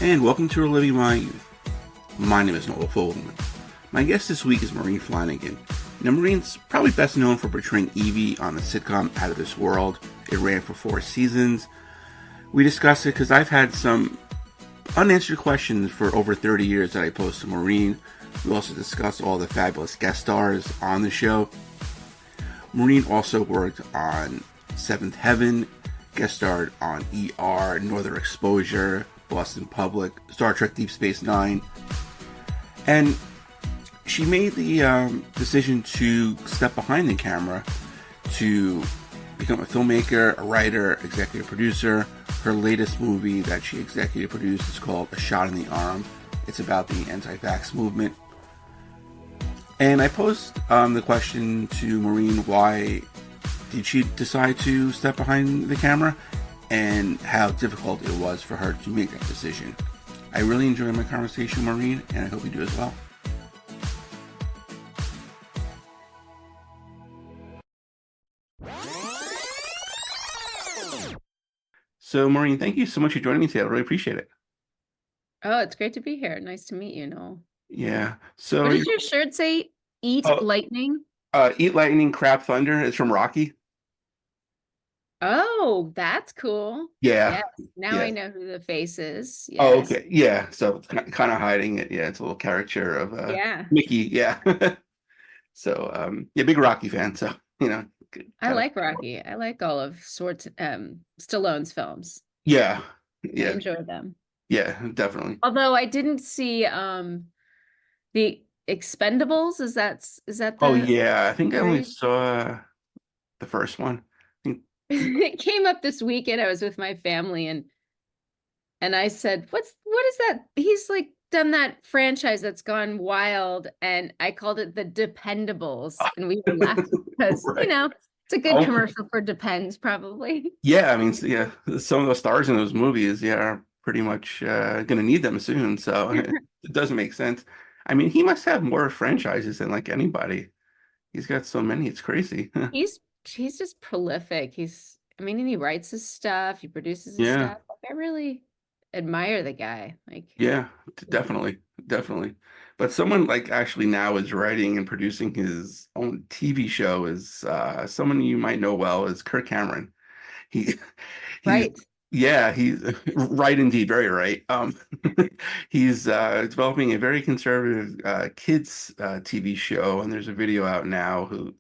and welcome to Reliving My Youth. My name is Noel. My guest this week is Maureen Flannigan. Now, Maureen's probably best known for portraying Evie on the sitcom Out of This World. It ran for 4 seasons. We discussed it because I've had some unanswered questions for over 30 years that I posed to Maureen. We also discussed all the fabulous guest stars on the show. Maureen also worked on Seventh Heaven, guest starred on ER, Northern Exposure, Boston Public, Star Trek Deep Space Nine, and she made the decision to step behind the camera to become a filmmaker, a writer, executive producer. Her latest movie that she executive produced is called A Shot in the Arm. It's about the anti-vax movement. And I posed the question to Maureen, why did she decide to step behind the camera, and how difficult it was for her to make that decision. I really enjoyed my conversation with Maureen, and I hope you do as well. So, Maureen, thank you so much for joining me today. I really appreciate it. Oh, it's great to be here. Nice to meet you, Noel. Yeah. So, What does your shirt say? Eat oh, lightning? Eat Lightning, Crap Thunder is from Rocky. Oh, that's cool. Yeah. Yes. Now Yeah. I know who the face is. Oh, Yes. okay. Yeah. So, kind of hiding it. Yeah. It's a little caricature of Yeah. Mickey. Yeah. So, yeah, big Rocky fan. So, I kind of. like Rocky. I like all of Stallone's films. Yeah. I Yeah. enjoy them. Yeah, definitely. Although I didn't see the Expendables. Is that Oh the yeah, I think I only series? saw the first one. I think, It came up this weekend. I was with my family and I said, what is that? He's like done that franchise that's gone wild. And I called it the Dependables. And we were laughing because, right. it's a good Oh commercial for Depends, probably. yeah, I mean, yeah, some of the stars in those movies, yeah, are pretty much gonna need them soon. So it doesn't make sense. I mean, he must have more franchises than like anybody. He's got so many, it's crazy. He's just prolific. And he writes his stuff, he produces his Yeah, stuff. Like, I really admire the guy. Like, yeah, definitely, definitely. But someone like actually now is writing and producing his own TV show is someone you might know well is Kirk Cameron. He he's right. yeah, he's right indeed, very right. He's developing a very conservative kids TV show, and there's a video out now who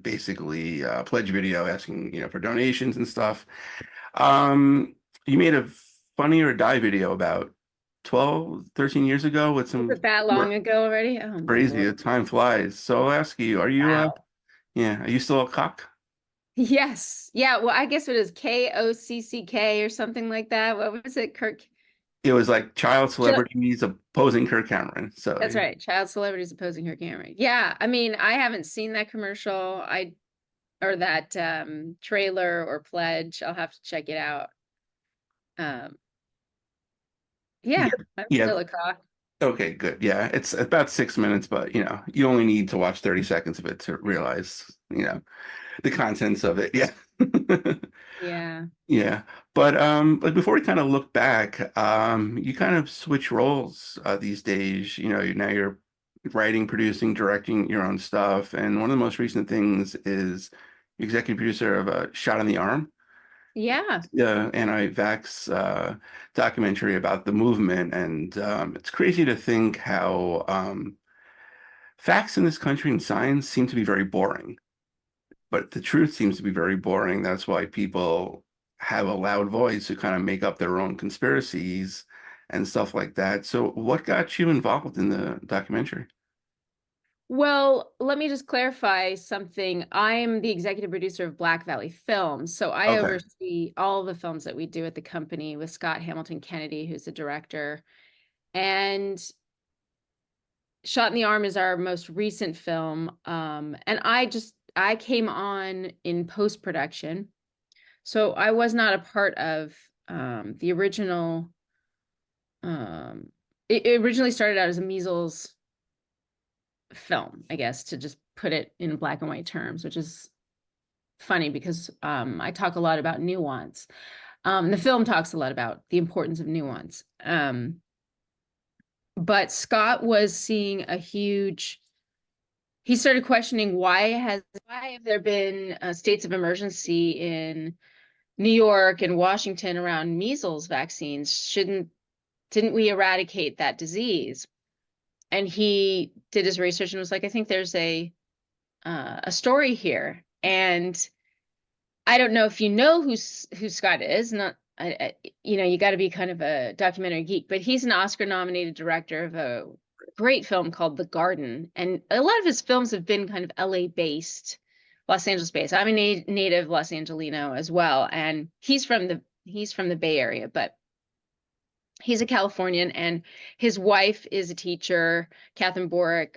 basically pledge video asking for donations and stuff. Um, you made a Funny or Die video about 12, 13 years ago with Was some it that long ago already? Oh my crazy. Lord. Time flies. So I'll ask you, are you Wow. yeah, are you still a cock? Yes. Yeah. Well, I guess it is KOCCK or something like that. What was it? Kirk. It was like child Ch- celebrities opposing Kirk Cameron. So That's right. Child celebrities opposing her camera. Yeah. I haven't seen that commercial. Or that trailer or pledge. I'll have to check it out. Um, yeah, yeah, I'm yeah. still a cock. Okay, good. Yeah, it's about 6 minutes, but you only need to watch 30 seconds of it to realize, the contents of it. Yeah. Yeah. Yeah. But before we kind of look back, you kind of switch roles these days. Now you're writing, producing, directing your own stuff. And one of the most recent things is executive producer of a Shot in the Arm, Yeah. anti-vax documentary about the movement. And it's crazy to think how facts in this country and science seem to be very boring, but the truth seems to be very boring. That's why people have a loud voice who kind of make up their own conspiracies and stuff like that. So, what got you involved in the documentary? Well, let me just clarify something. I am the executive producer of Black Valley Films, so I Okay. oversee all the films that we do at the company with Scott Hamilton Kennedy, who's the director. And Shot in the Arm is our most recent film. And I came on in post-production. So I was not a part of the original. It originally started out as a measles film, I guess, to just put it in black and white terms, which is funny because I talk a lot about nuance. The film talks a lot about the importance of nuance. But Scott was seeing a huge, he started questioning why have there been states of emergency in New York and Washington around measles vaccines? Didn't we eradicate that disease? And he did his research and was like, I think there's a story here. And I don't know if you know who Scott is. Not, you got to be kind of a documentary geek, but he's an Oscar-nominated director of a great film called The Garden, and a lot of his films have been kind of LA-based, Los Angeles-based. I'm a native Los Angelino as well, and he's from the Bay Area, but he's a Californian, and his wife is a teacher, Catherine Borick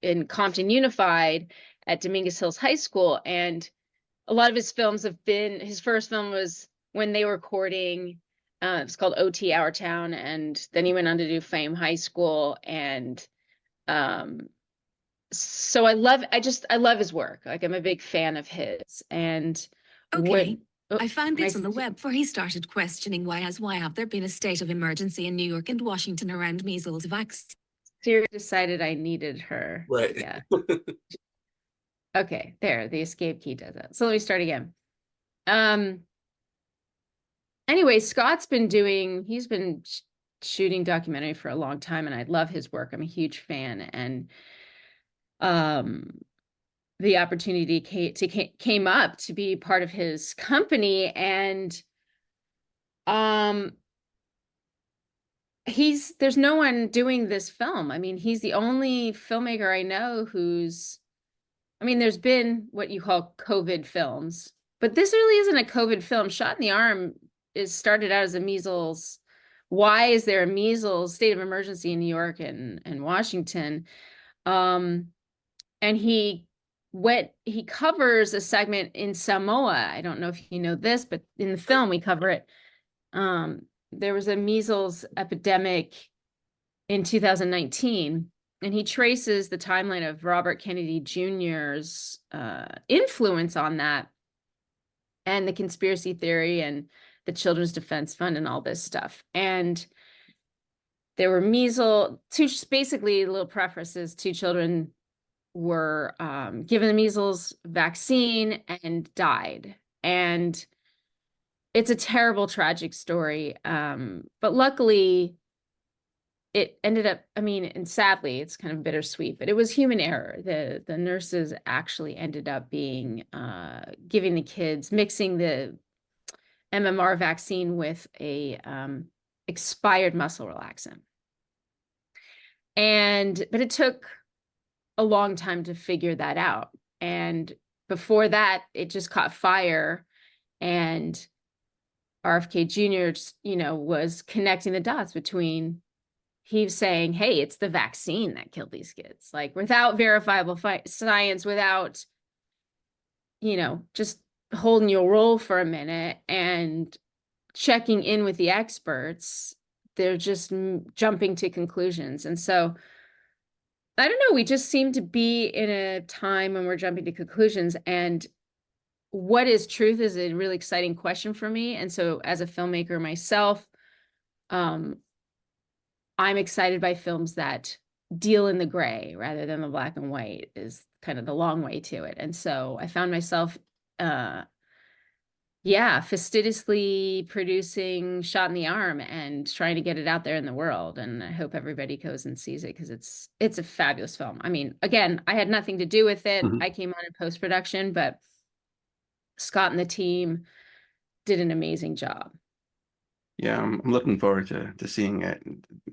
in Compton Unified at Dominguez Hills High School, and a lot of his films have been, his first film was when they were courting. It's called OT Our Town, and then he went on to do Fame High School. And so I love his work. Like, I'm a big fan of his. And okay. Oh, I found this on the web before he started questioning why have there been a state of emergency in New York and Washington around measles vaccine? Siri decided I needed her. Right. Yeah. Okay, there, the escape key does it. So let me start again. Anyway, Scott's been shooting documentary for a long time, and I love his work. I'm a huge fan, and the opportunity came up to be part of his company, and there's no one doing this film. I mean, he's the only filmmaker I know there's been what you call COVID films, but this really isn't a COVID film. Shot in the Arm started out as a measles. Why is there a measles state of emergency in New York and Washington? And he covers a segment in Samoa. I don't know if you know this, but in the film we cover it. There was a measles epidemic in 2019. And he traces the timeline of Robert Kennedy Jr.'s influence on that, and the conspiracy theory and the Children's Defense Fund and all this stuff. And there were basically little prefaces, 2 children were given the measles vaccine and died. And it's a terrible, tragic story. But luckily, it ended up, and sadly, it's kind of bittersweet, but it was human error. The nurses actually ended up giving the kids, mixing the MMR vaccine with a expired muscle relaxant. But it took a long time to figure that out. And before that, it just caught fire, and RFK Jr., was connecting the dots between, he was saying, hey, it's the vaccine that killed these kids, like, without verifiable science, without, just holding your roll for a minute and checking in with the experts. They're just jumping to conclusions. And so, I don't know, we just seem to be in a time when we're jumping to conclusions, and what is truth is a really exciting question for me. And so, as a filmmaker myself, I'm excited by films that deal in the gray rather than the black and white, is kind of the long way to it. And so I found myself, fastidiously producing Shot in the Arm and trying to get it out there in the world. And I hope everybody goes and sees it, because it's a fabulous film. Again, I had nothing to do with it. I came on in post-production, but Scott and the team did an amazing job. Yeah, I'm looking forward to seeing it,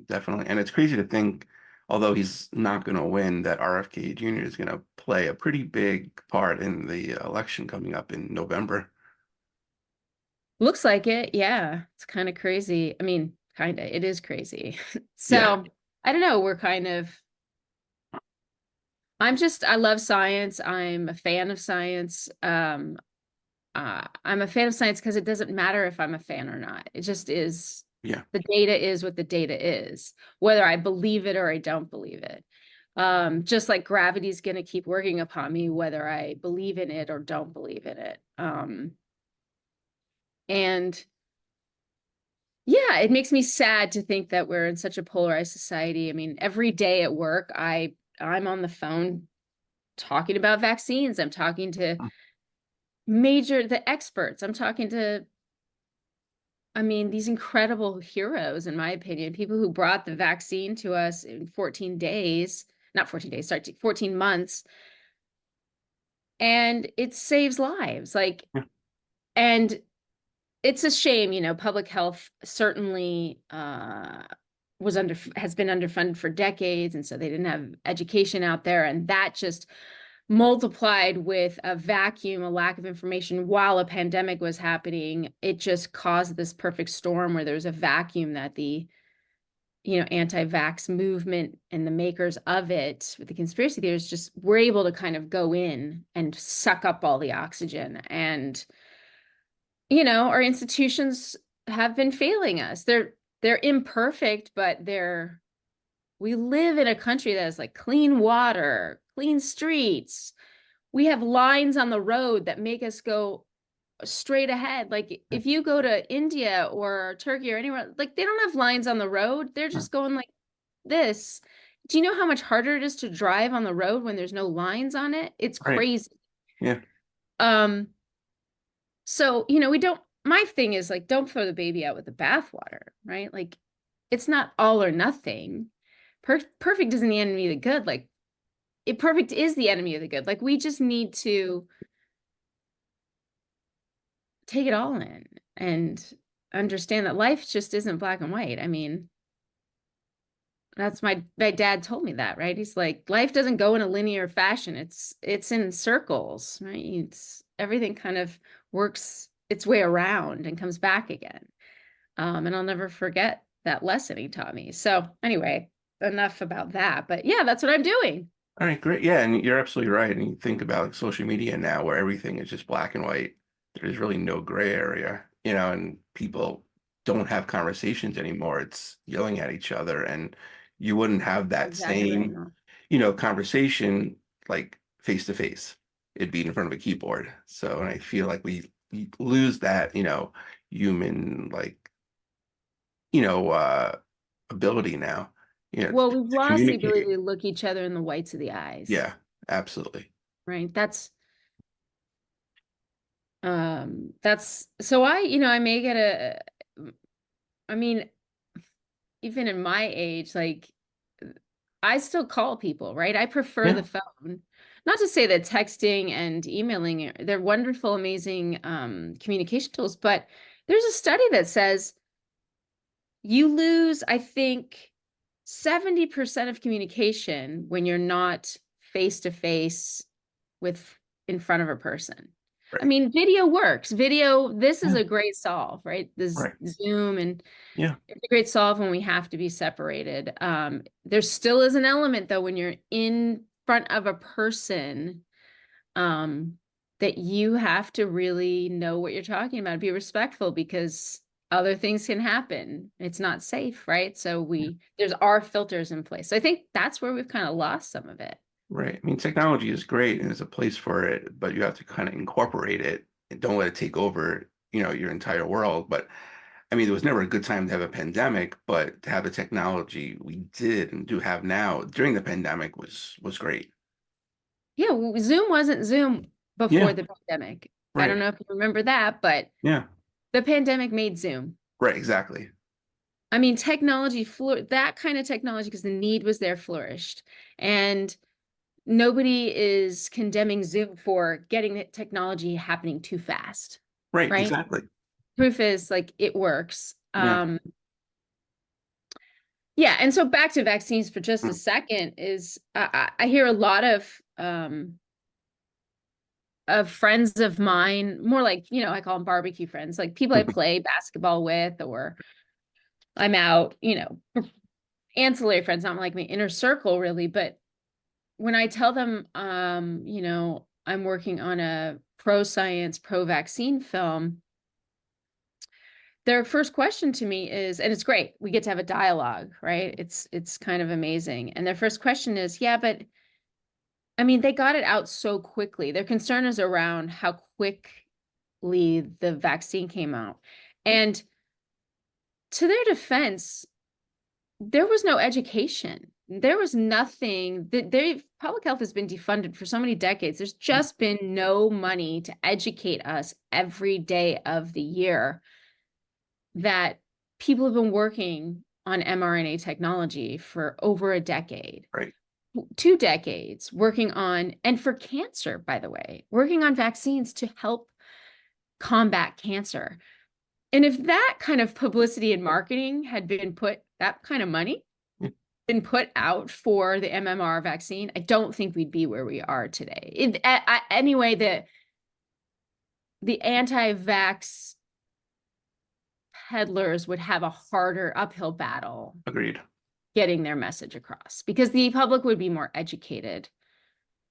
definitely. And it's crazy to think, although he's not going to win, that RFK Jr. is going to play a pretty big part in the election coming up in November. Looks like it. Yeah, it's kind of crazy. It is crazy. So Yeah. I don't know. I love science. I'm a fan of science. I'm a fan of science because it doesn't matter if I'm a fan or not. It just is. Yeah. The data is what the data is, whether I believe it or I don't believe it. Just like gravity is going to keep working upon me, whether I believe in it or don't believe in it. And yeah, it makes me sad to think that we're in such a polarized society. I mean, every day at work, I'm on the phone talking about vaccines. I'm talking to the experts. I'm talking to, I mean, these incredible heroes, in my opinion, people who brought the vaccine to us in 14 days, not 14 days, sorry, 14 months. And it saves lives. Like, Yeah. and it's a shame, you know, public health certainly has been underfunded for decades, and so they didn't have education out there, and that just multiplied with a vacuum, a lack of information while a pandemic was happening. It just caused this perfect storm where there's a vacuum that the, you know, anti-vax movement and the makers of it, with the conspiracy theories, just were able to kind of go in and suck up all the oxygen. And you know, our institutions have been failing us. They're imperfect, but we live in a country that has like clean water, clean streets. We have lines on the road that make us go straight ahead. Like if you go to India or Turkey or anywhere, like they don't have lines on the road. They're just going like this. Do you know how much harder it is to drive on the road when there's no lines on it? It's Right. crazy. Yeah. So, you know, my thing is like, don't throw the baby out with the bathwater, right? Like, it's not all or nothing. Perfect isn't the enemy of the good. Like, perfect is the enemy of the good. Like, we just need to take it all in and understand that life just isn't black and white. I mean, that's my dad told me that, right? He's like, life doesn't go in a linear fashion. It's in circles, right? Everything kind of works its way around and comes back again. And I'll never forget that lesson he taught me. So anyway, enough about that. But yeah, that's what I'm doing. All right, great. Yeah, and you're absolutely right. And you think about like social media now where everything is just black and white. There's really no gray area, you know, and people don't have conversations anymore. It's yelling at each other. And you wouldn't have that Exactly right same, now. you know, conversation like face to face. It'd be in front of a keyboard. So, and I feel like we lose that, you know, human like, you know, ability now, you know, Well, we've to lost the ability communicate. to look each other in the whites of the eyes, Yeah, absolutely. right? That's so you know, I may get I mean, even in my age, like I still call people, right? I prefer Yeah. the phone. Not to say that texting and emailing, they're wonderful, amazing communication tools, but there's a study that says you lose, I think, 70% of communication when you're not face to face with in front of a person. I Right. mean, video works. This is Yeah. a great solve, right? This Right. Zoom, and Yeah. it's a great solve when we have to be separated. There still is an element though when you're in front of a person, um, that you have to really know what you're talking about, be respectful because other things can happen. It's not safe, right? So there's our filters in place. So I think that's where we've kind of lost some of it. Right. I mean, technology is great and there's a place for it, but you have to kind of incorporate it and don't let it take over, you know, your entire world. But I mean, there was never a good time to have a pandemic, but to have the technology we did and do have now during the pandemic was great. Yeah, Zoom wasn't Zoom before Yeah. the pandemic. I don't Right. know if you remember that, but Yeah. the pandemic made Zoom. Right. Exactly. I mean, that kind of technology, because the need was there, flourished. And nobody is condemning Zoom for getting the technology happening too fast, Right. right? Exactly. Proof is like it works. Yeah. Yeah, and so back to vaccines for just a Mm. second is I hear a lot of friends of mine, more like, you know, I call them barbecue friends, like people I play basketball with, or I'm out, you know, ancillary friends, not like my inner circle really, but when I tell them, you know, I'm working on a pro-science, pro-vaccine film, their first question to me is, and it's great, we get to have a dialogue, right? It's kind of amazing. And their first question is, yeah, but I mean, they got it out so quickly. Their concern is around how quick the vaccine came out. And to their defense, there was no education. There was nothing that public health has been defunded for so many decades. There's just been no money to educate us every day of the year that people have been working on mRNA technology for over a decade. Right. 2 decades working on, and for cancer, by the way, working on vaccines to help combat cancer. And if that kind of publicity and marketing had been that kind of money been put out for the MMR vaccine, I don't think we'd be where we are today. Anyway, the anti-vax peddlers would have a harder uphill battle. Agreed. Getting their message across, because the public would be more educated.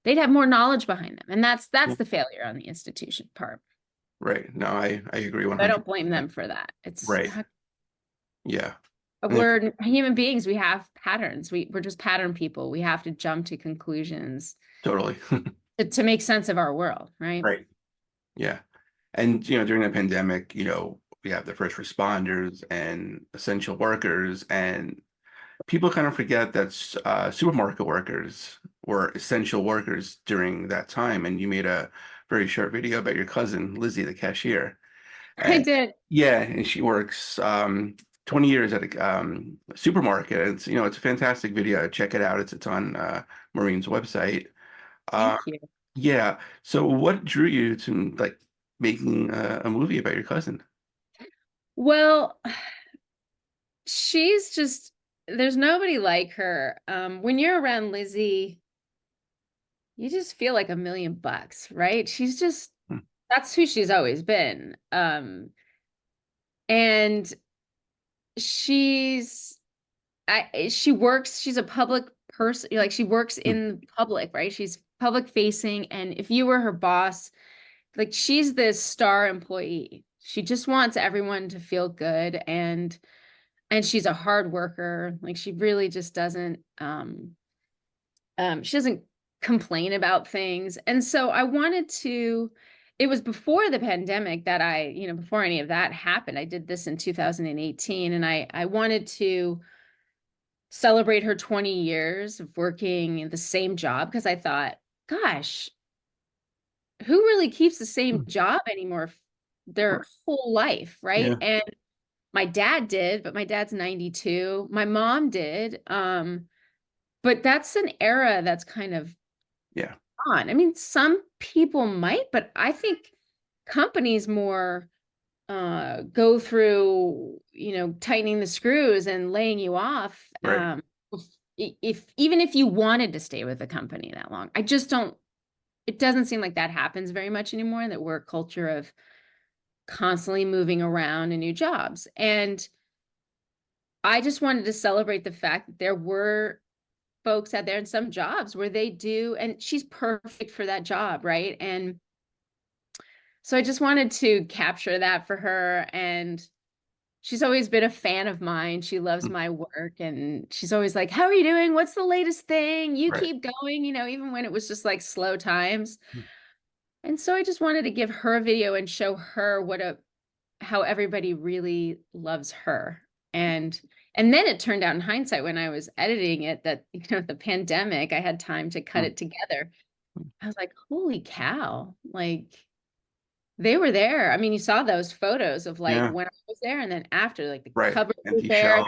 They'd have more knowledge behind them. And that's the failure on the institution part. Right. No, I agree 100%. I don't blame them for that. It's right. Yeah. We're human beings. We have patterns. We're just pattern people. We have to jump to conclusions. Totally. to make sense of our world, right? Right. Yeah. And, during the pandemic, we have the first responders and essential workers, and people kind of forget that supermarket workers were essential workers during that time. And you made a very short video about your cousin, Lizzie, the cashier. I did. Yeah. And she works 20 years at a supermarket. It's, it's a fantastic video. Check it out. It's on Maureen's website. Thank you. Yeah. So what drew you to making a movie about your cousin? Well, there's nobody like her. When you're around Lizzie, you just feel like $1 million, right? She's just, that's who she's always been. And she's a public person, she works in public, right? She's public facing. And if you were her boss, she's this star employee. She just wants everyone to feel good. And she's a hard worker. She really just doesn't, she doesn't complain about things. And so it was before the pandemic that before any of that happened, I did this in 2018. And I wanted to celebrate her 20 years of working in the same job, because I thought, gosh, who really keeps the same job anymore their whole life, right? Yeah. And my dad did, but my dad's 92. My mom did. But that's an era that's kind of on. I mean, some people might, but I think companies more go through, tightening the screws and laying you off. Right. Even if you wanted to stay with the company that long, it doesn't seem like that happens very much anymore, that we're a culture of constantly moving around in new jobs. And I just wanted to celebrate the fact that there were folks out there in some jobs where they do, and she's perfect for that job, right? And so I just wanted to capture that for her. And she's always been a fan of mine. She loves my work, and she's always like, how are you doing? What's the latest thing? You keep going, even when it was just slow times. And so I just wanted to give her a video and show her how everybody really loves her. And then it turned out in hindsight, when I was editing it, that, the pandemic, I had time to cut it together. I was like, holy cow. They were there. I mean, you saw those photos of when I was there, and then after, the cupboard was there.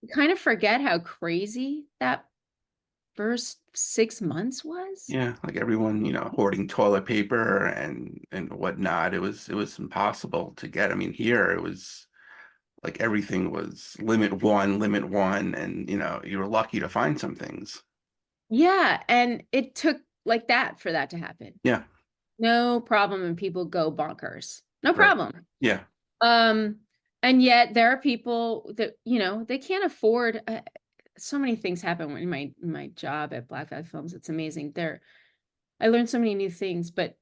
You kind of forget how crazy that first 6 months was. Yeah, everyone, hoarding toilet paper and whatnot. It was impossible to get. I mean, here it was everything was limit one, and you were lucky to find some things. Yeah, and it took that for that to happen. Yeah. No problem, and people go bonkers. No problem. Yeah. And yet there are people that, they can't afford. So many things happen in my job at Black Flag Films. It's amazing. I learned so many new things, but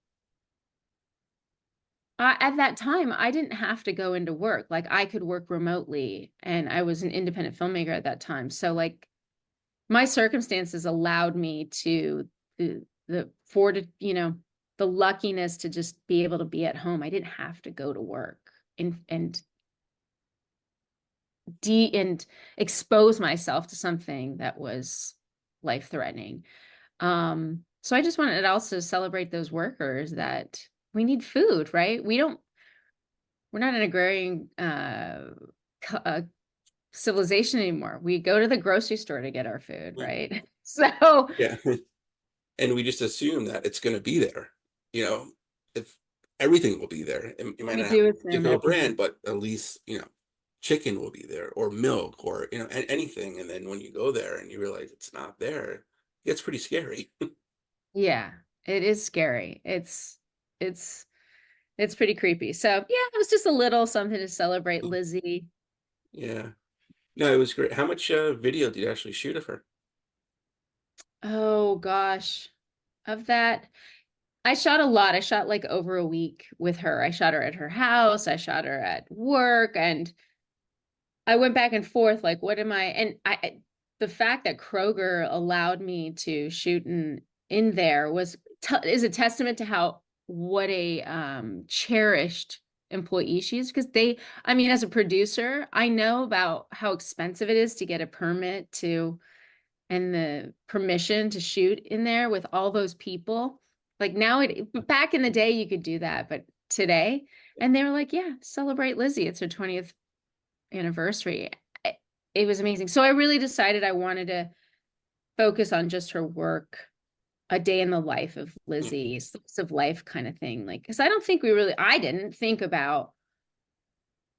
at that time, I didn't have to go into work. I could work remotely, and I was an independent filmmaker at that time. So my circumstances allowed me to the luckiness to just be able to be at home. I didn't have to go to work and expose myself to something that was life-threatening. So I just wanted to also celebrate those workers that we need food, right? We're not an agrarian civilization anymore. We go to the grocery store to get our food, right? So Yeah. And we just assume that it's going to be there, if everything will be there. It might we not have do a assume particular it. brand, but at least, chicken will be there, or milk, or, anything. And then when you go there and you realize it's not there, it gets pretty scary. Yeah, it is scary. It's pretty creepy. So yeah, it was just a little something to celebrate Lizzie. Yeah. No, it was great. How much video did you actually shoot of her? Oh gosh. Of that, I shot a lot. I shot like over a week with her. I shot her at her house. I shot her at work, and I went back and forth like, what am I? And the fact that Kroger allowed me to shoot in there is a testament to what a cherished employee she is, because I mean, as a producer, I know about how expensive it is to get a permit and the permission to shoot in there with all those people. Like back in the day, you could do that, but today, and they were like, yeah, celebrate Lizzie. It's her 20th anniversary. It was amazing. So I really decided I wanted to focus on just her work, a day in the life of Lizzie, slice of life kind of thing. Like, because I didn't think about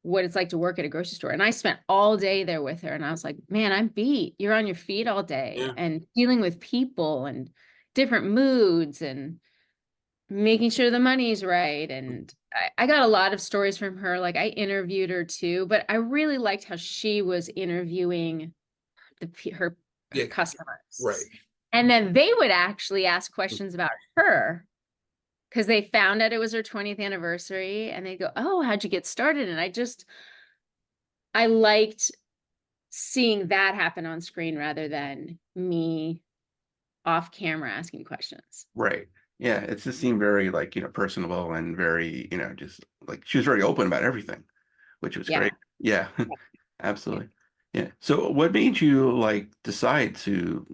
what it's like to work at a grocery store. And I spent all day there with her. And I was like, man, I'm beat. You're on your feet all day Yeah. and dealing with people and different moods and making sure the money's right. And I got a lot of stories from her. Like, I interviewed her too, but I really liked how she was interviewing her Yeah. customers. Right. And then they would actually ask questions about her because they found out it was her 20th anniversary, and they go, oh, how'd you get started? And I liked seeing that happen on screen rather than me off camera asking questions. Right. Yeah. It just seemed very personable, and very, just like she was very open about everything, which was Yeah. great. Yeah. Absolutely. Yeah. So what made you decide to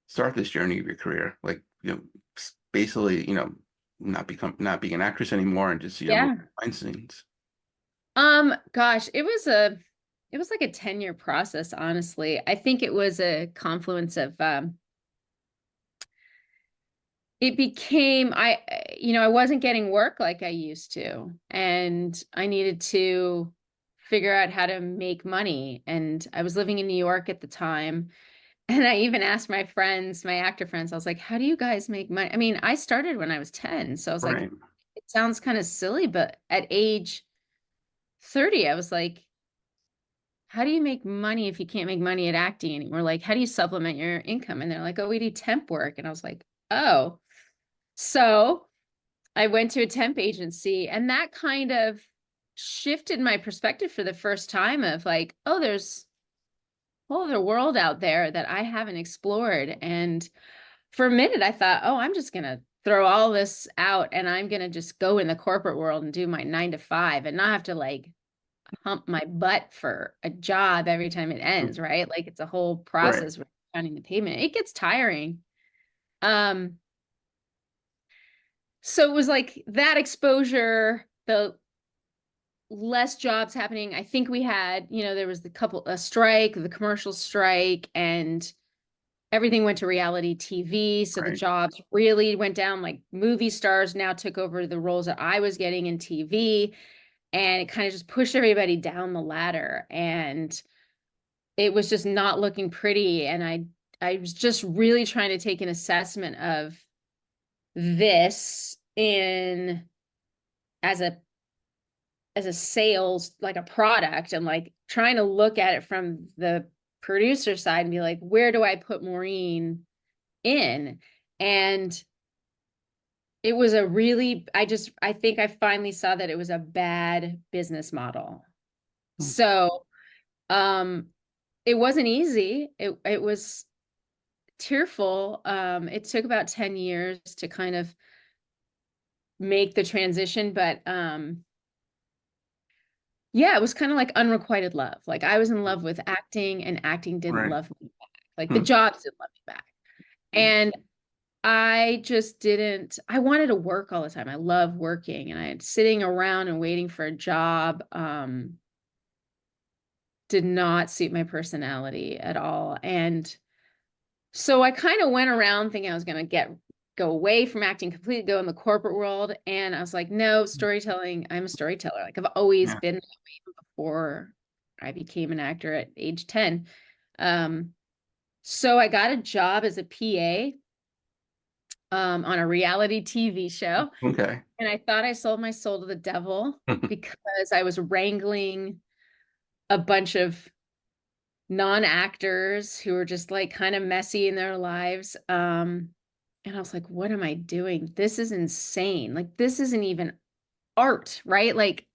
start this journey of your career? Basically, not being an actress anymore, and just, Yeah. behind scenes. Gosh, it was like a 10-year process, honestly. I think it was a confluence of it became I wasn't getting work like I used to, and I needed to figure out how to make money. And I was living in New York at the time, and I even asked my friends, my actor friends, I was like, how do you guys make money? I mean, I started when I was 10, so I was like, Right. it sounds kind of silly, but at age 30, I was like, how do you make money if you can't make money at acting anymore? Like, how do you supplement your income? And they're like, oh, we do temp work. And I was like, oh. So I went to a temp agency, and that kind of shifted my perspective for the first time of like, oh, there's a whole other world out there that I haven't explored. And for a minute, I thought, oh, I'm just going to throw all this out, and I'm going to just go in the corporate world and do my 9 to 5 and not have to hump my butt for a job every time it ends, right? Like, it's a whole Right. process with counting the payment. It gets tiring. So it was like that exposure, the less jobs happening. I think we had, there was a strike, the commercial strike, and everything went to reality TV. So the Right. jobs really went down. Like, movie stars now took over the roles that I was getting in TV, and it kind of just pushed everybody down the ladder. And it was just not looking pretty. And I was just really trying to take an assessment of this in as a sales, like a product, and trying to look at it from the producer side and be like, where do I put Maureen in? And it was I think I finally saw that it was a bad business model. So it wasn't easy. It was tearful. It took about 10 years to kind of make the transition, but yeah, it was kind of like unrequited love. Like I was in love with acting and acting didn't Right. love me back. Like the Hmm. jobs didn't love me back. And I just didn't, I wanted to work all the time. I love working, and I had sitting around and waiting for a job did not suit my personality at all. And so I kind of went around thinking I was going to go away from acting completely, go in the corporate world. And I was like, no, storytelling, I'm a storyteller. Like I've always Yeah. been that way even before I became an actor at age 10. So I got a job as a PA on a reality TV show. Okay. And I thought I sold my soul to the devil because I was wrangling a bunch of non-actors who were just like kind of messy in their lives. And I was like, what am I doing? This is insane. Like, this isn't even art, right? Like,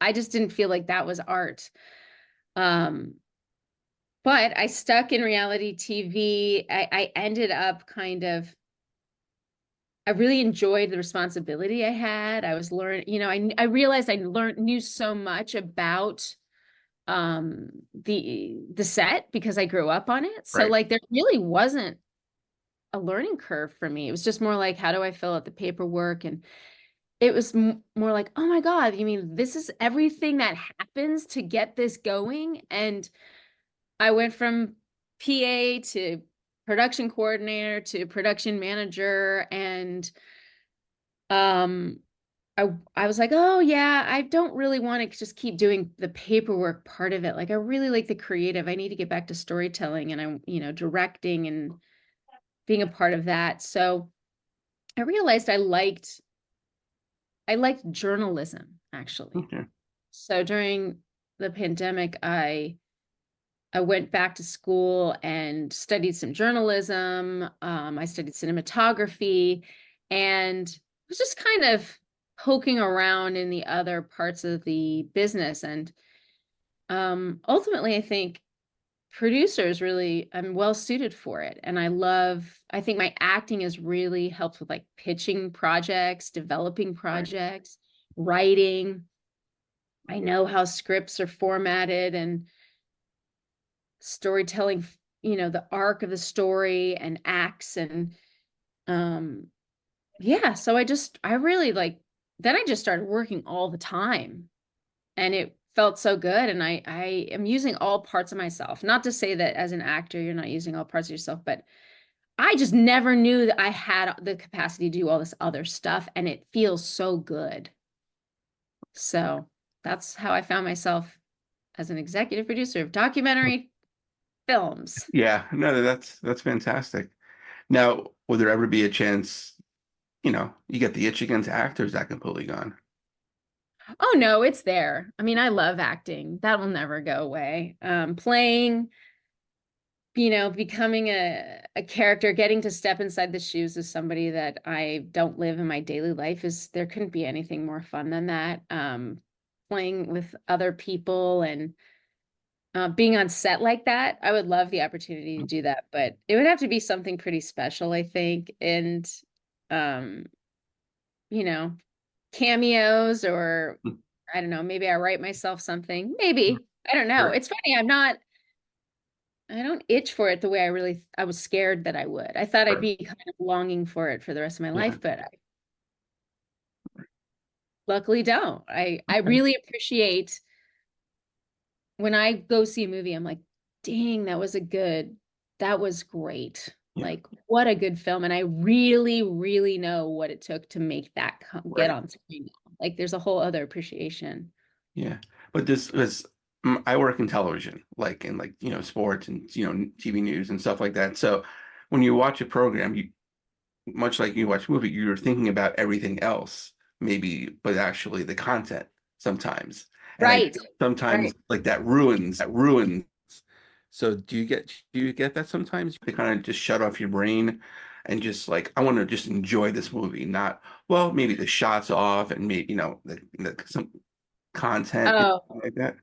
I just didn't feel like that was art. Um, but I stuck in reality TV. I ended up kind of, I really enjoyed the responsibility I had. I was learning, you know, I realized I knew so much about the set because I grew up on it. So Right. like there really wasn't a learning curve for me. It was just more like, how do I fill out the paperwork? And it was more like, oh my God, you mean this is everything that happens to get this going? And I went from PA to production coordinator to production manager. And um I was like, oh yeah, I don't really want to just keep doing the paperwork part of it. Like I really like the creative. I need to get back to storytelling, and I'm, you know, directing and being a part of that. So I realized I liked journalism actually. Okay. So during the pandemic, I went back to school and studied some journalism. I studied cinematography and was just kind of poking around in the other parts of the business. And ultimately, I think producers really, I'm well suited for it. And I think my acting has really helped with like pitching projects, developing Right. projects, writing. I know how scripts are formatted and storytelling, you know, the arc of the story and acts. And um yeah, so I really like, then I just started working all the time, and it felt so good. And I am using all parts of myself. Not to say that as an actor you're not using all parts of yourself, but I just never knew that I had the capacity to do all this other stuff, and it feels so good. So that's how I found myself as an executive producer of documentary films. Yeah. No, that's fantastic. Now, will there ever be a chance, you get the itch against actors that completely gone? Oh no, it's there. I mean, I love acting. That will never go away. Playing, you know, becoming a character, getting to step inside the shoes of somebody that I don't live in my daily life, is there couldn't be anything more fun than that. Playing with other people and being on set like that, I would love the opportunity to do that, but it would have to be something pretty special, I think. And um, you know, cameos, or I don't know, maybe I write myself something. Maybe. I don't know. Right. It's funny. I don't itch for it the way I was scared that I would. I thought I'd Right. be kind of longing for it for the rest of my Yeah. life, but I luckily don't. I Okay. really appreciate when I go see a movie, I'm like, dang, that was great. Yeah. Like, what a good film. And I really, really know what it took to make that get Right. on screen now. Like, there's a whole other appreciation. Yeah. But this was, I work in television, like in like, sports and, TV news and stuff like that. So when you watch a program, you, much like you watch a movie, you're thinking about everything else, maybe, but actually the content sometimes. And I Right. sometimes Right. like that ruins. So do you get that sometimes? You kind of just shut off your brain and just like, I want to just enjoy this movie, not, well, maybe the shots off and maybe, some content, Oh, like that.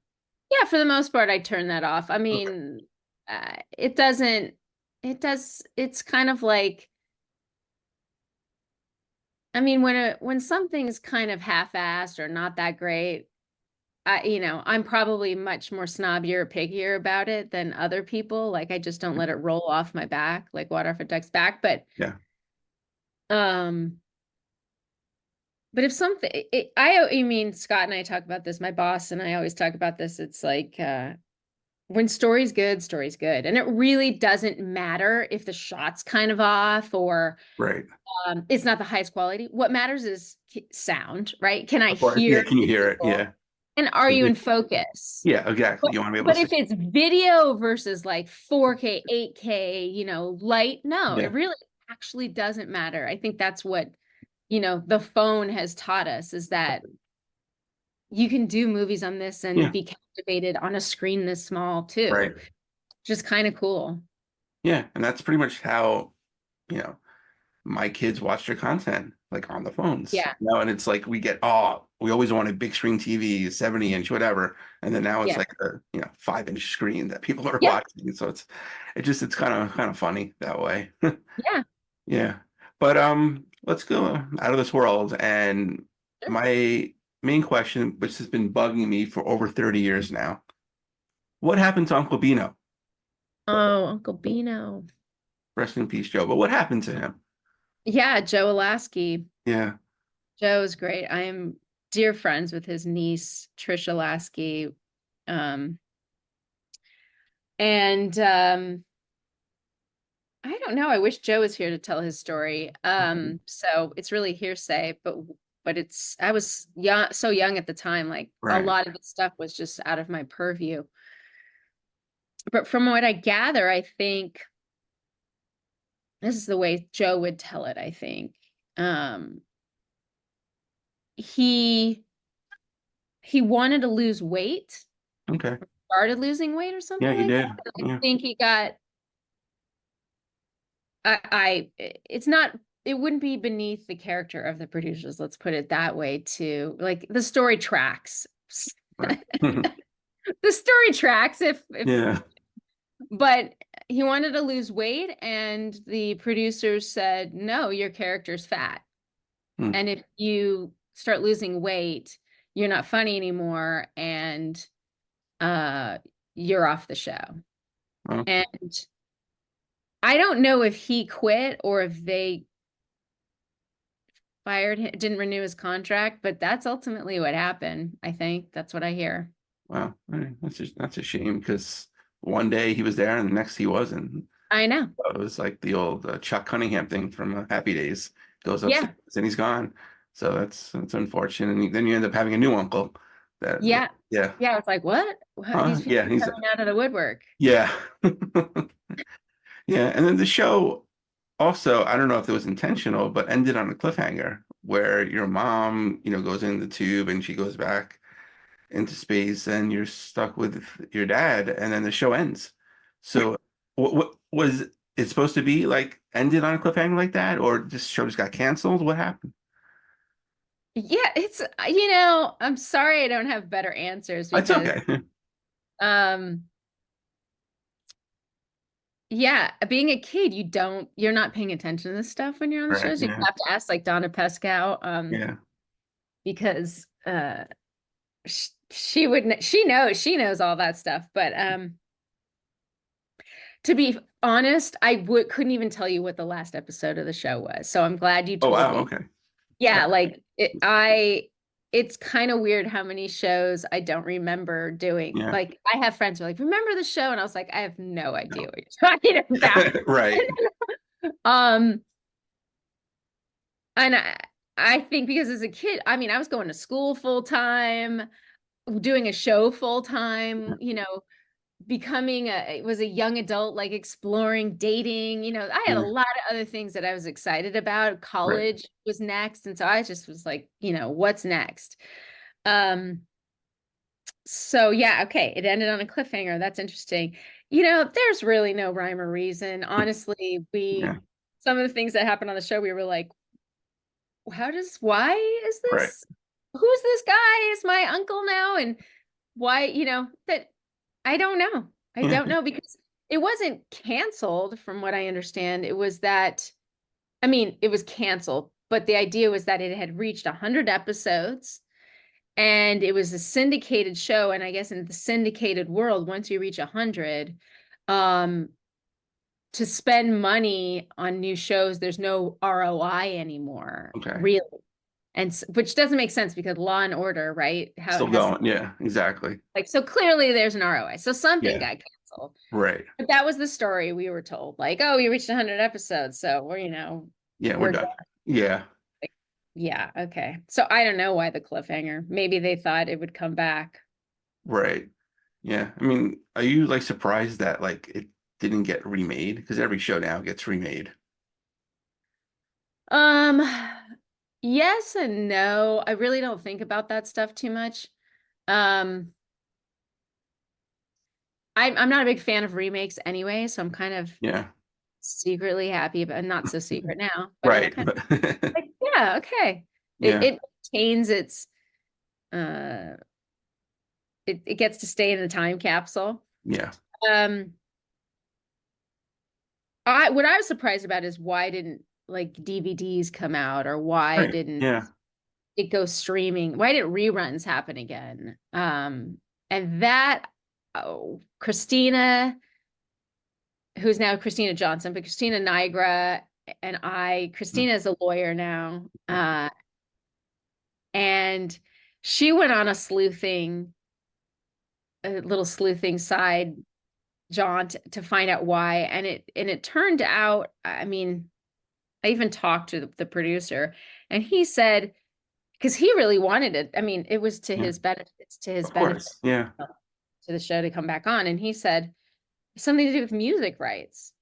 yeah, for the most part, I turn that off. I Okay. mean, it doesn't, it's kind of like, I mean, when something's kind of half-assed or not that great, I'm probably much more snobbier or pickier about it than other people. Like I just don't let it roll off my back like water off a duck's back. Yeah. Um, but if something, Scott and I talk about this, my boss and I always talk about this. It's like, when story's good, story's good. And it really doesn't matter if the shot's kind of off or Right. it's not the highest quality. What matters is sound, right? Can I Of course. Yeah. hear Can you hear it? people? Yeah. And are you in focus? Yeah, exactly. But, You want to be able but to see. if it's video versus like 4K, 8K, light, no, Yeah. it really actually doesn't matter. I think that's what, the phone has taught us is that you can do movies on this and Yeah. be captivated on a screen this small too. Right. Just kind of cool. Yeah. And that's pretty much how, you know, my kids watch their content like on the phones. Yeah. And it's like we always wanted big screen TV, 70-inch, whatever. And then now it's Yeah. like a 5-inch screen that people are Yeah. watching. So it's kind of funny that way. Yeah. Yeah. But let's go out of this world. And Sure. my main question, which has been bugging me for over 30 years now, what happened to Uncle Bino? Oh, Uncle Bino. Rest in peace, Joe. But what happened to him? Yeah, Joe Alasky. Yeah. Joe's great. I am dear friends with his niece, Trisha Lasky. And I don't know. I wish Joe was here to tell his story. So it's really hearsay, but I was young, so young at the time, like a Right. lot of the stuff was just out of my purview. But from what I gather, I think this is the way Joe would tell it, I think. He wanted to lose weight, Okay. started losing weight or Yeah, something he like did. that. I Yeah. think he got it's not it wouldn't be beneath the character of the producers, let's put it that way, to like the story tracks. Right. The story tracks if Yeah. but he wanted to lose weight and the producers said, "No, your character's fat. Hmm. And if you start losing weight, you're not funny anymore and uh you're off the show." Well, And I don't know if he quit or if they fired him, didn't renew his contract, but that's ultimately what happened. I think that's what I hear. wow. That's a shame because one day he was there and the next he wasn't. I know. It was like the old Chuck Cunningham thing from Happy Days. Goes Yeah. upstairs and he's gone. So that's unfortunate. And then you end up having a new uncle. That Yeah. yeah. Yeah. It's like, what? These people Yeah. are coming out of the woodwork. Yeah. Yeah. And then the show also, I don't know if it was intentional, but ended on a cliffhanger where your mom, goes in the tube and she goes back into space and you're stuck with your dad and then the show ends. So what was it supposed to be, like ended on a cliffhanger like that, or this show just got canceled? What happened? Yeah, I'm sorry I don't have better answers It's because okay. um yeah, being a kid, you're not paying attention to this stuff when you're on the Right. shows. You Yeah. have to ask like Donna Pescow, Yeah. because she knows all that stuff. But to be honest, couldn't even tell you what the last episode of the show was. So I'm glad you Oh told wow. me. Okay. Yeah, it's kind of weird how many shows I don't remember doing. Yeah. Like I have friends who are like, "Remember the show?" And I was like, "I have no idea what you're talking about." Right. Um, and I think because as a kid, I mean, I was going to school full time, doing a show full time, was a young adult, like exploring dating, I had a Yeah. lot of other things that I was excited about. Right. College was next. And so I just was like, what's next? So yeah, okay. It ended on a cliffhanger. That's interesting. There's really no rhyme or reason. Honestly, Yeah. some of the things that happened on the show, we were like, why is Right. this? Who's this guy? Is my uncle now? And why, that I don't know. I Yeah. don't know because it wasn't canceled from what I understand. It was that, I mean, it was canceled but the idea was that it had reached 100 episodes, and it was a syndicated show. And I guess in the syndicated world, once you reach 100, to spend money on new shows, there's no ROI anymore, Okay. really. And which doesn't make sense because Law and Order, right? How Still it has, going. Yeah, exactly. like, so clearly there's an ROI. So something got canceled. Right. But that was the story we were told. Like, oh, you reached 100 episodes, so we're, Yeah, we're we're done. Yeah. like, yeah, okay. So I don't know why the cliffhanger. Maybe they thought it would come back. Right. Yeah. I mean, are you like surprised that like it didn't get remade? Because every show now gets remade. Um, yes and no. I really don't think about that stuff too much. Um, I'm not a big fan of remakes anyway, so I'm kind of Yeah. secretly happy, but not so secret now. But I'm Right. kind of like, yeah, okay. Yeah. It maintains its uh it gets to stay in the time capsule. Yeah. Um what I was surprised about is why didn't like DVDs come out, or why Right. didn't Yeah. it go streaming? Why didn't reruns happen again? And that, oh, Christina, who's now Christina Johnson, but Christina Nigra and Christina is a lawyer now. And she went on a little sleuthing side jaunt to find out why. And it turned out, I mean, I even talked to the producer, and he said, because he really wanted it. I mean, it was to Yeah. his benefits, Of course. Yeah. to the show to come back on. And he said something to do with music rights,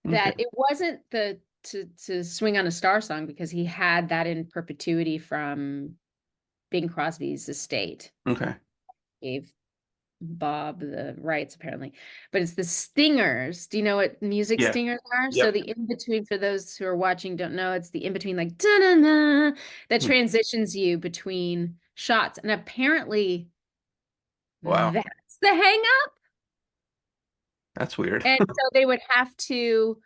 Okay. that it wasn't to Swing on a Star Song, because he had that in perpetuity from Bing Crosby's estate. Okay. Gave Bob the rights apparently, but it's the stingers. Do you know what music Yeah. stingers are? So Yep. the in between, for those who are watching don't know, it's the in between, like da-na-na, that Hmm. transitions you between shots. And apparently Wow. that's the hang up. That's weird. And so they would have to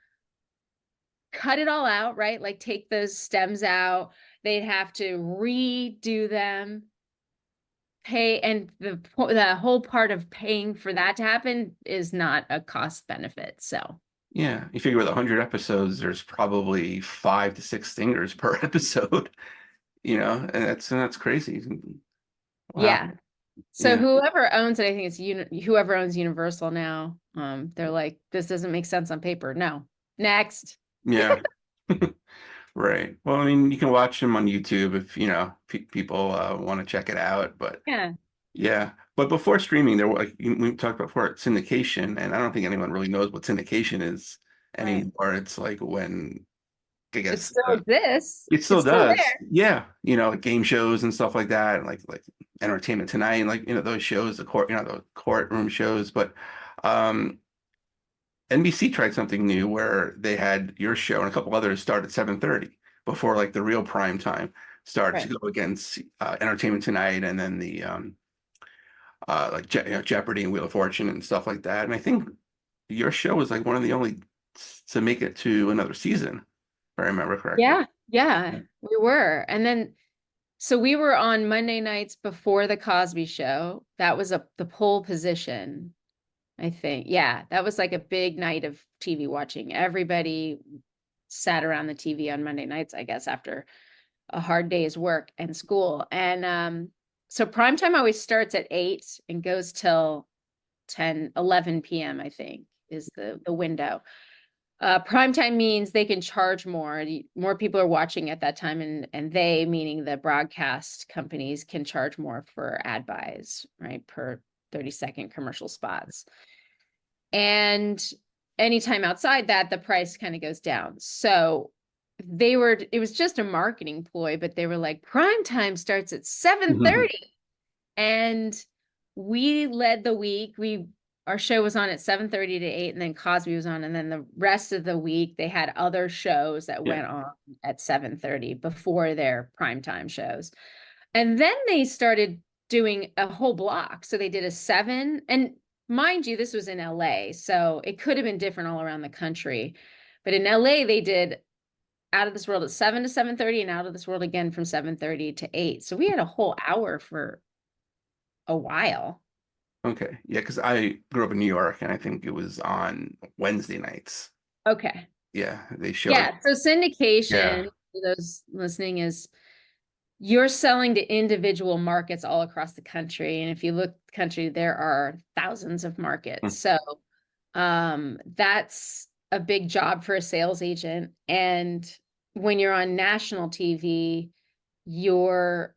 cut it all out, right? Like take those stems out. They'd have to redo them, pay, and the whole part of paying for that to happen is not a cost benefit. So Yeah. You figure with 100 episodes, there's probably 5 to 6 stingers per episode, and that's crazy. Wow. yeah. So Yeah. whoever owns it, I think it's whoever owns Universal now. They're like, this doesn't make sense on paper. No. Next. Yeah. Right. Well, I mean, you can watch them on YouTube if, people want to check it out. But Yeah. yeah. But before streaming, there were, like we talked about before, syndication, and I don't think anyone really knows what syndication is Right. anymore. It's like when, I It guess, still exists. it still It's still does. there. Yeah. Like game shows and stuff like that, and like Entertainment Tonight, and like, those shows, the courtroom shows. But um NBC tried something new where they had your show and a couple others start at 7:30 before like the real prime time started Right. to go against Entertainment Tonight, and then the like Jeopardy and Wheel of Fortune and stuff like that. And I think your show was like one of the only to make it to another season, if I remember correctly. Yeah, we were. And then, so we were on Monday nights before the Cosby Show. That was the pole position, I think. Yeah, that was like a big night of TV watching. Everybody sat around the TV on Monday nights, I guess, after a hard day's work and school. And so primetime always starts at 8 and goes till 11 p.m., I think, is the window. Primetime means they can charge more. More people are watching at that time, and they, meaning the broadcast companies, can charge more for ad buys, right, per 30-second commercial spots. And anytime outside that, the price kind of goes down. So it was just a marketing ploy, but they were like, prime time starts at 7:30. And we led the week. Our show was on at 7:30 to 8, and then Cosby was on. And then the rest of the week, they had other shows that Yeah. went on at 7:30 before their primetime shows. And then they started doing a whole block. So they did a 7, and mind you, this was in LA, so it could have been different all around the country. But in LA, they did Out of This World at 7 to 7:30 and Out of This World again from 7:30 to 8. So we had a whole hour for a while. Okay. Yeah, because I grew up in New York and I think it was on Wednesday nights. Okay. Yeah, they showed it. Yeah. So syndication, Yeah. for those listening, is you're selling to individual markets all across the country. And if you look at the country, there are thousands of markets. So that's a big job for a sales agent. And when you're on national TV, your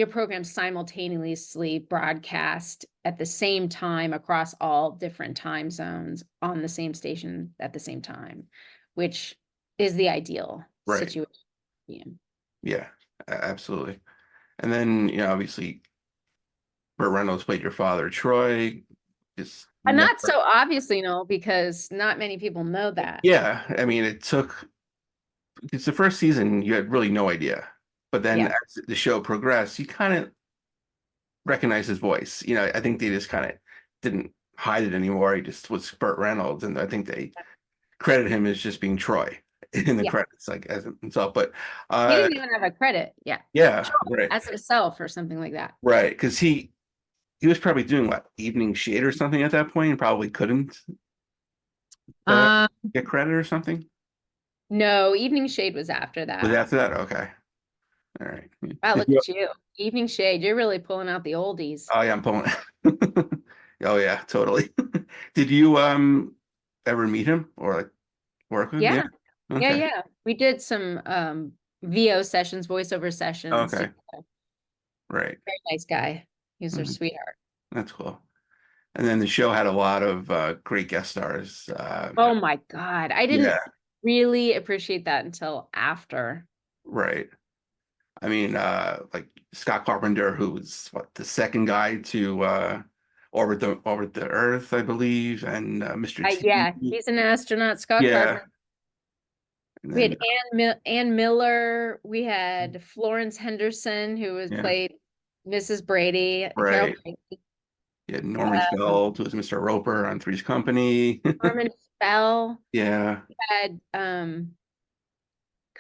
programs simultaneously broadcast at the same time across all different time zones on the same station at the same time, which is the ideal Right. situation to be in. Yeah, absolutely. And then, obviously, Burt Reynolds played your father, Troy. Just And never. not so obviously, no, because not many people know that. Yeah, I mean, it's the first season, you had really no idea. But then Yeah. as the show progressed, you kind of recognize his voice. I think they just kind of didn't hide it anymore. He just was Burt Reynolds, and I think they credit him as just being Troy in the Yeah. credits, like as himself. But He didn't even have a credit. Yeah. yeah, right, As himself or something like that. right, because he was probably doing what, Evening Shade or something at that point, and probably couldn't get credit or something. No, Evening Shade was after Was that. it after that? Okay, all right. Wow, Did look you- at you. Evening Shade, you're really pulling out the oldies. oh yeah, I'm pulling. Oh yeah, totally. Did you ever meet him or like work with him? Yeah. Yeah. Yeah, Okay. yeah. We did some VO sessions, voiceover sessions. Okay. Right. Very nice guy. He was their Mhm. sweetheart. That's cool. And then the show had a lot of great guest stars. Oh my God. I didn't Yeah, really appreciate that until after. right. I mean, like Scott Carpenter, who was what, the second guy to orbit the Earth, I believe, and Mr. T. Yeah, he's an astronaut, Scott Yeah, Carpenter. and We then had Ann Miller. We had Florence Henderson, who was yeah, played Mrs. Brady, Carol right. Brady. Yeah, Norman Feld, who was Mr. Roper on Three's Company. Norman Fell. Yeah, We had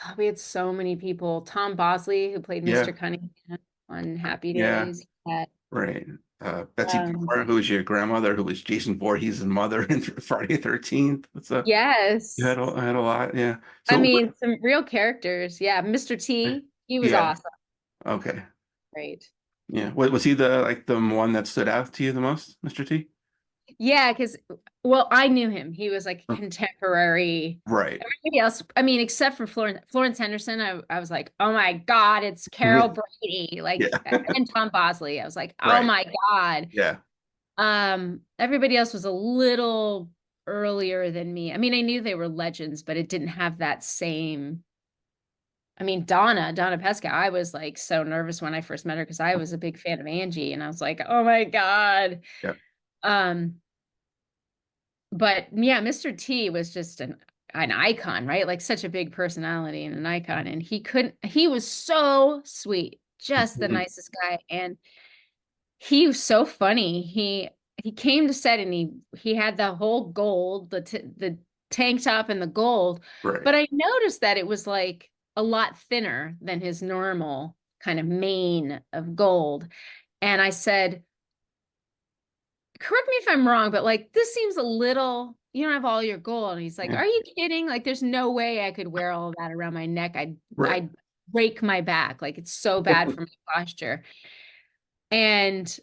God, we had so many people. Tom Bosley, who played yeah, Mr. Cunningham on Happy yeah, Days. We had, right. Betsy um, Palmer, who was your grandmother, who was Jason Voorhees' mother in Friday the 13th. You yes. had a lot, yeah. I So, mean, some real characters. Yeah, Mr. T, he was yeah, awesome. okay. Great. Yeah. Was he the one that stood out to you the most, Mr. T? Yeah, because well, I knew him. He was like Oh, contemporary. right. Everybody else, I mean, except for Florence Henderson, I was like, oh my God, it's Carol Brady, like, Yeah. and Tom Bosley. I was like, oh Right. my God. Yeah. Everybody else was a little earlier than me. I mean, I knew they were legends, but it didn't have that same. I mean, Donna Pesca, I was like so nervous when I first met her because I was a big fan of Angie, and I was like, oh my God. Yeah. Um, but yeah, Mr. T was just an icon, right? Like such a big personality and an icon. And he was so sweet, just the Mhm. nicest guy. And he was so funny. He came to set and he had the whole gold, the tank top and the gold. Right. But I noticed that it was like a lot thinner than his normal kind of mane of gold. And I said, correct me if I'm wrong, but like this seems a little, you don't have all your gold. And he's like, Yeah. are you kidding? Like there's no way I could wear all of that around my neck. Right. I'd break my back. Like it's so bad for my posture. And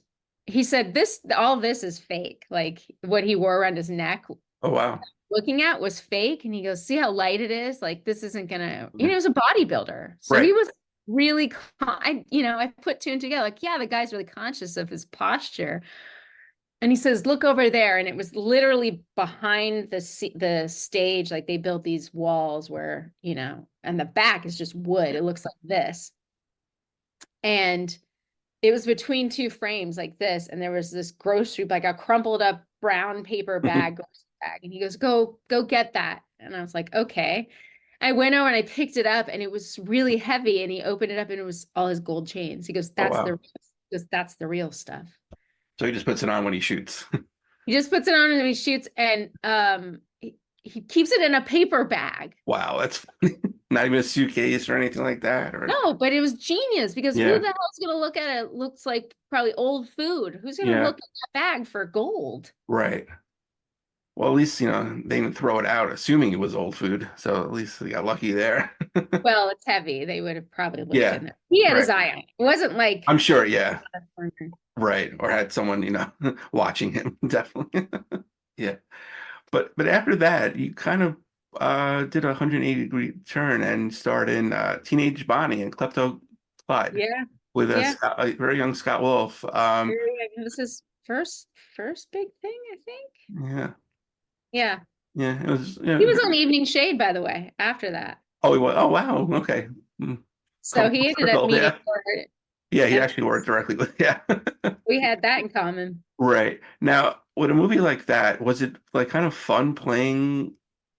he said, all this is fake. Like what he wore around his neck, Oh, wow. looking at was fake. And he goes, see how light it is? Like this isn't gonna, he was a bodybuilder. So Right. he was really, I put two and together, like, yeah, the guy's really conscious of his posture. And he says, look over there. And it was literally behind the stage. Like they built these walls where, and the back is just wood. It looks like this. And it was between two frames like this. And there was this grocery, like a crumpled up brown paper bag. And he goes, go get that. And I was like, okay. I went over and I picked it up and it was really heavy. And he opened it up and it was all his gold chains. He goes, Oh, wow. that's the real stuff. So he just puts it on when he shoots. He just puts it on and he shoots, and he keeps it in a paper bag. Wow, that's funny. Not even a suitcase or anything like that, or No, but it was genius because who yeah, the hell's gonna look at it? Looks like probably old food. Who's gonna yeah, look at that bag for gold? right. Well, at least they didn't throw it out, assuming it was old food. So at least they got lucky there. Well, it's heavy. They would have probably looked Yeah, in there. He had right. his eye on it. It wasn't like I'm sure. Yeah, right. Or had someone watching him. Definitely. Yeah. But after that, you kind of did a 180-degree turn and starred in Teenage Bonnie and Klepto Clyde yeah, with yeah. A very young Scott Wolf. It was his first big thing, I think. Yeah, Yeah. yeah, it was. He Yeah. was on Evening Shade, by the way, after that. Oh, he was. Oh, wow. Okay. So Come he full ended up circle. meeting Yeah, her yeah. He at, actually worked directly with. Yeah. we had that in common. Right. Now, with a movie like that, was it like kind of fun playing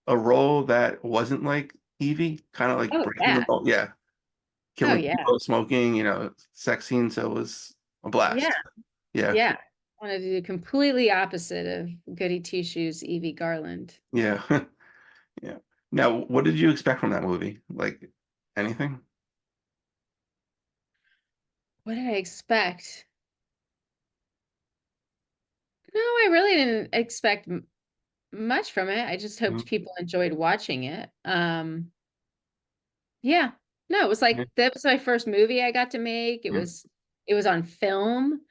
a role that wasn't like Evie? Kind of like Oh breaking the yeah. mold. Yeah. Oh Killing yeah. people, smoking, sex scene. So it was a Yeah. blast. Yeah. Yeah. Wanted to do completely opposite of Goody Two Shoes, Evie Garland. Yeah. Yeah. Now, what did you expect from that movie? Like anything? What did I expect? No, I really didn't expect much from it. I just hoped Mhm. people enjoyed watching it. Yeah. No, it was Yeah. like that was my first movie I got to make. Yeah. It was on film.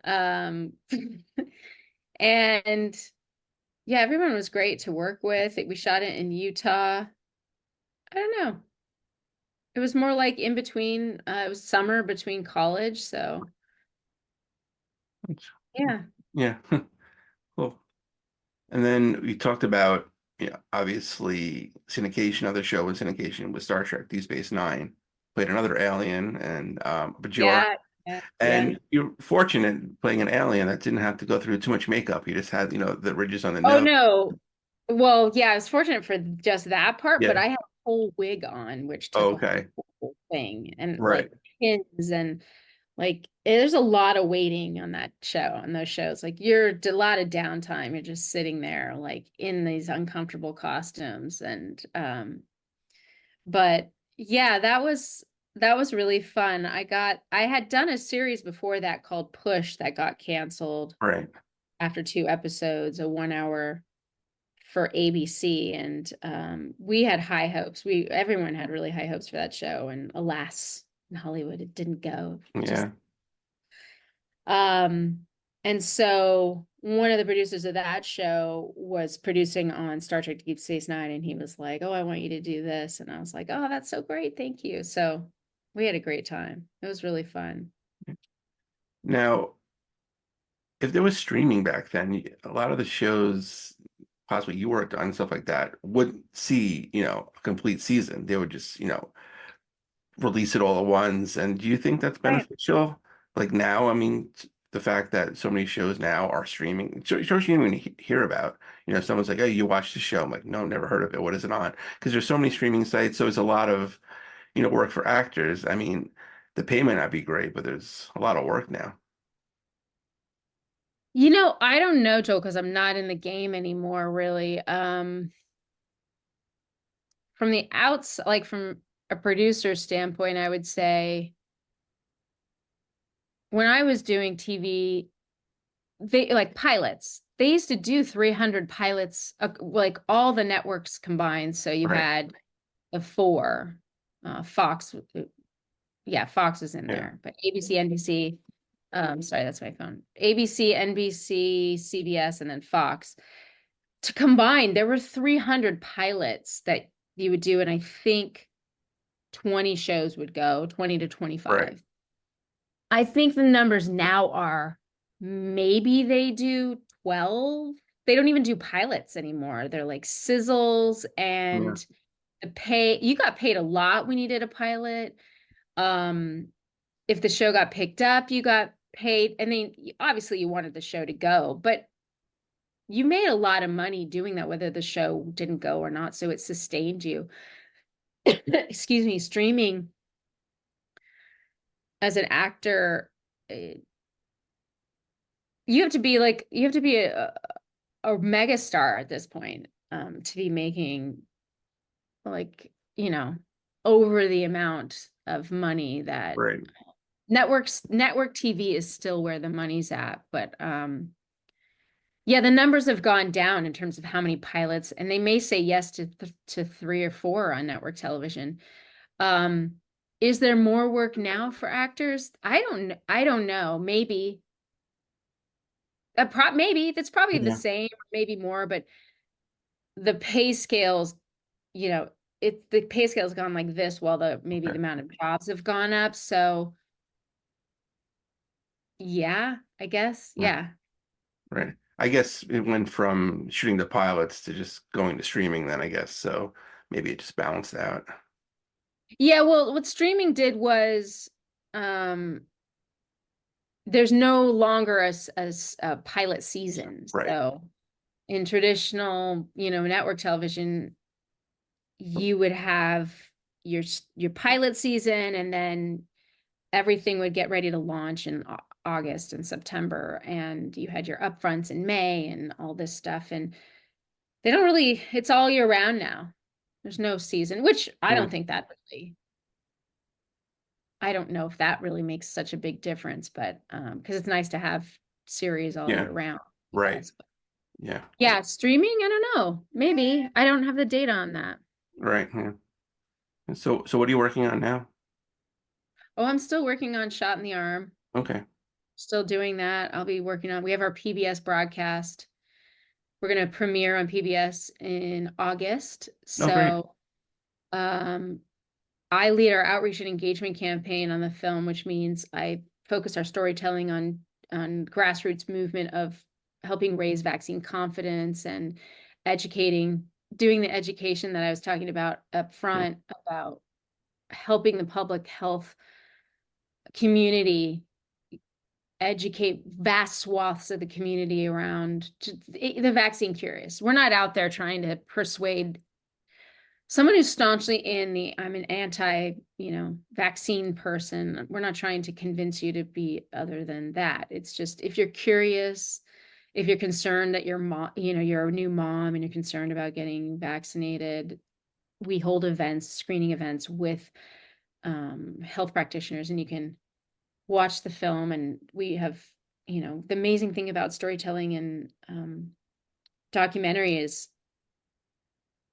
Um and yeah, everyone was great to work with. We shot it in Utah. I don't know. It was more like in between, it was summer between college, so yeah. Yeah. Cool. And then we talked about, obviously syndication, other show in syndication with Star Trek, Deep Space Nine, played another alien and Bajor. Yeah, yeah, yeah. And you're fortunate playing an alien that didn't have to go through too much makeup. You just had, the ridges on the Oh nose. no. Well, yeah, I was fortunate for just that part, but Yeah. I had a whole wig on, which Oh, took a okay. whole thing and Right. like pins and like there's a lot of waiting on that show, on those shows. Like you're a lot of downtime. You're just sitting there like in these uncomfortable costumes and but yeah, that was really fun. I had done a series before that called Push that got canceled Right. after 2 episodes, a 1 hour for ABC, and we had high hopes. Everyone had really high hopes for that show, and alas, in Hollywood, it didn't go. Just Yeah. um, and so one of the producers of that show was producing on Star Trek Deep Space Nine, and he was like, "Oh, I want you to do this," and I was like, "Oh, that's so great, thank you." So we had a great time. It was really fun. Now, if there was streaming back then, a lot of the shows possibly you worked on and stuff like that wouldn't see, a complete season. They would just, release it all at once. And do you think that's Right. beneficial? Like now, I mean, the fact that so many shows now are streaming, shows you didn't even hear about. Someone's like, "Oh, you watched the show." I'm like, "No, never heard of it. What is it on?" Because there's so many streaming sites, so it's a lot of, work for actors. I mean, the pay might not be great, but there's a lot of work now. I don't know, Joel, because I'm not in the game anymore, really. From the outs, like from a producer standpoint, I would say when I was doing TV, they like pilots. They used to do 300 pilots, like all the networks combined. So you Right. had the four, Fox, yeah, Fox is in Yeah. there, but ABC, NBC, sorry, that's my phone. ABC, NBC, CBS, and then Fox. To combine, there were 300 pilots that you would do, and I think 20 shows would go, 20 to Right. 25. I think the numbers now are maybe they do 12. They don't even do pilots anymore. They're like sizzles Yeah. and the pay. You got paid a lot when you did a pilot. Um, if the show got picked up, you got paid. And then obviously you wanted the show to go, but you made a lot of money doing that, whether the show didn't go or not. So it sustained you. Excuse me, streaming as an actor, eh, you have to be a mega star at this point, to be making like, over the amount of money that Right. network TV is still where the money's at, but yeah, the numbers have gone down in terms of how many pilots, and they may say yes to 3 or 4 on network television. Is there more work now for actors? I don't know. Maybe. Maybe that's probably the Yeah. same, maybe more, but the pay scales, the pay scale's gone like this while maybe Okay. the amount of jobs have gone up. So yeah, I guess. Yeah. Right. I guess it went from shooting the pilots to just going to streaming then, I guess. So maybe it just balanced out. Yeah, well, what streaming did was there's no longer a pilot season. Right. So in traditional, network television, you would have your pilot season, and then everything would get ready to launch in August and September, and you had your upfronts in May and all this stuff. And it's all year round now. There's no season, which I don't think that really, I don't know if that really makes such a big difference, but because it's nice to have series all year round. I Right. guess. Yeah. Yeah, streaming, I don't know. Maybe. I don't have the data on that. Right. Yeah. And so what are you working on now? Oh, I'm still working on Shot in the Arm. Okay. Still doing that. I'll be working on, we have our PBS broadcast. We're going to premiere on PBS in August. Oh, great. So I lead our outreach and engagement campaign on the film, which means I focus our storytelling on grassroots movement of helping raise vaccine confidence and doing the education that I was talking about up front about helping the public health community educate vast swaths of the community around the vaccine curious. We're not out there trying to persuade someone who's staunchly I'm an anti, vaccine person. We're not trying to convince you to be other than that. It's just, if you're curious, if you're concerned that you're a new mom and you're concerned about getting vaccinated, we hold screening events with health practitioners, and you can watch the film. And we have, the amazing thing about storytelling and documentary is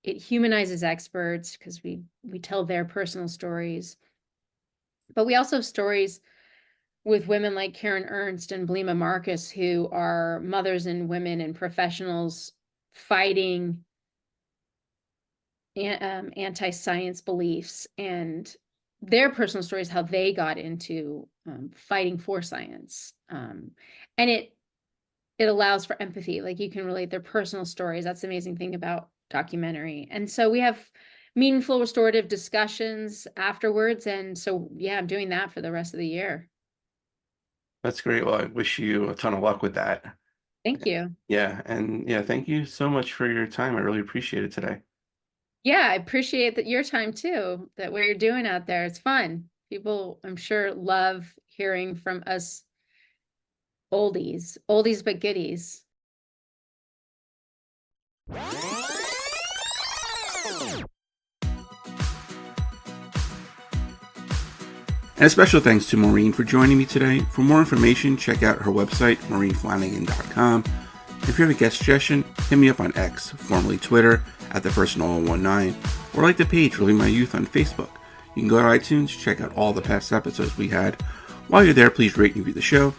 it humanizes experts because we tell their personal stories, but we also have stories with women like Karen Ernst and Blima Marcus, who are mothers and women and professionals fighting anti-science beliefs, and their personal stories, how they got into fighting for science. And it allows for empathy. Like, you can relate their personal stories. That's the amazing thing about documentary. And so we have meaningful restorative discussions afterwards. And so, yeah, I'm doing that for the rest of the year. That's great. Well, I wish you a ton of luck with that. Thank you. Yeah. And yeah, thank you so much for your time. I really appreciate it today. Yeah, I appreciate your time too, that what you're doing out there. It's fun. People, I'm sure, love hearing from us oldies but goodies. And a special thanks to Maureen for joining me today. For more information, check out her website, maureenflannigan.com. If you have a guest suggestion, hit me up on X, formerly Twitter, at @theFirstNoel19, or like the page Living My Youth on Facebook. You can go to iTunes, check out all the past episodes we had. While you're there, please rate and review the show.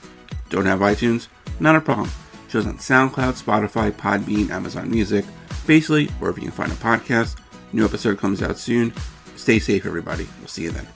Don't have iTunes? Not a problem. Show's on SoundCloud, Spotify, Podbean, Amazon Music, basically wherever you can find a podcast. New episode comes out soon. Stay safe, everybody. We'll see you then.